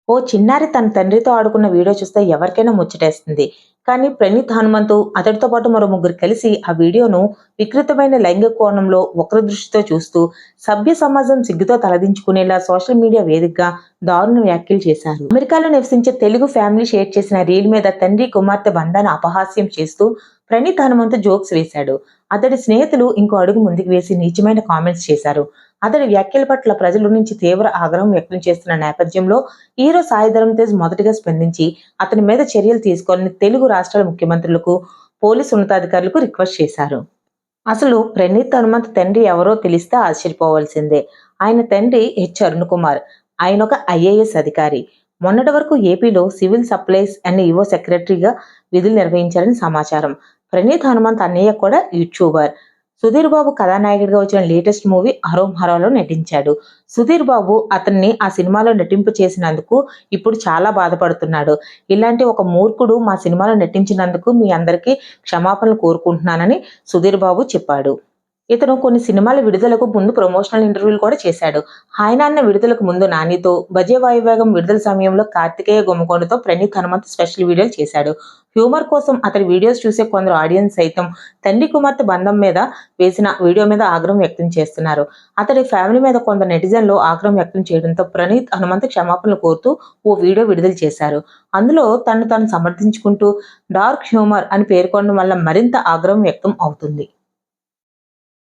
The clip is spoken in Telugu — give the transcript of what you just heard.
ఓ చిన్నారి తన తండ్రితో ఆడుకున్న వీడియో చూస్తే ఎవరికైనా ముచ్చటేస్తుంది. కానీ ప్రణీత్ హనుమంతు అతడితో పాటు మరో ముగ్గురు కలిసి ఆ వీడియోను వికృతమైన లైంగిక కోణంలో వక్ర దృష్టితో చూస్తూ సభ్య సమాజం సిగ్గుతో తలదించుకునేలా సోషల్ మీడియా వేదికగా దారుణ వ్యాఖ్యలు చేశారు. అమెరికాలో నివసించే తెలుగు ఫ్యామిలీ షేర్ చేసిన రీల్ మీద తండ్రి కుమార్తె బంధాన్ని అపహాస్యం చేస్తూ ప్రణీత్ హనుమంతు జోక్స్ వేశాడు. అతడి స్నేహితులు ఇంకో అడుగు ముందుకు వేసి నీచమైన కామెంట్స్ చేశారు. అతడి వ్యాఖ్యల పట్ల ప్రజల నుంచి తీవ్ర ఆగ్రహం వ్యక్తం చేస్తున్న నేపథ్యంలో హీరో సాయి ధరమ్ తేజ్ మొదటగా స్పందించి అతని మీద చర్యలు తీసుకోవాలని తెలుగు రాష్ట్రాల ముఖ్యమంత్రులకు, పోలీసు ఉన్నతాధికారులకు రిక్వెస్ట్ చేశారు. అసలు ప్రణీత్ హనుమంత్ తండ్రి ఎవరో తెలిస్తే ఆశ్చర్యపోవాల్సిందే. ఆయన తండ్రి అరుణ్ కుమార్. ఆయన ఒక ఐఏఎస్ అధికారి. మొన్నటి వరకు ఏపీలో సివిల్ సప్లైస్ అండ్ ఈవో సెక్రటరీగా విధులు నిర్వహించారని సమాచారం. ప్రణీత్ హనుమంత్ అన్నయ్య కూడా యూట్యూబర్. సుధీర్ బాబు కథానాయకుడిగా వచ్చిన లేటెస్ట్ మూవీ అరోం హరాలో నటించాడు. సుధీర్ బాబు అతన్ని ఆ సినిమాలో నటింపు చేసినందుకు ఇప్పుడు చాలా బాధపడుతున్నాడు. ఇలాంటి ఒక మూర్ఖుడు మా సినిమాలో నటించినందుకు మీ అందరికీ క్షమాపణలు కోరుకుంటున్నానని సుధీర్ బాబు చెప్పాడు. ఇతను కొన్ని సినిమాల విడుదలకు ముందు ప్రమోషనల్ ఇంటర్వ్యూలు కూడా చేశాడు. హాయ్ నాన్న విడుదలకు ముందు నానితో, బజే వాయువేగం విడుదల సమయంలో కార్తికేయ గుమ్మకొండతో ప్రణీత్ హనుమంత్ స్పెషల్ వీడియోలు చేశాడు. హ్యూమర్ కోసం అతడి వీడియోస్ చూసే కొందరు ఆడియన్స్ సైతం తండ్రి కుమార్తె బంధం మీద వేసిన వీడియో మీద ఆగ్రహం వ్యక్తం చేస్తున్నారు. అతడి ఫ్యామిలీ మీద కొందరు నెటిజన్లు ఆగ్రహం వ్యక్తం చేయడంతో ప్రణీత్ హనుమంత్ క్షమాపణలు కోరుతూ ఓ వీడియో విడుదల చేశారు. అందులో తను సమర్థించుకుంటూ డార్క్ హ్యూమర్ అని పేర్కొనడం వల్ల మరింత ఆగ్రహం వ్యక్తం అవుతుంది.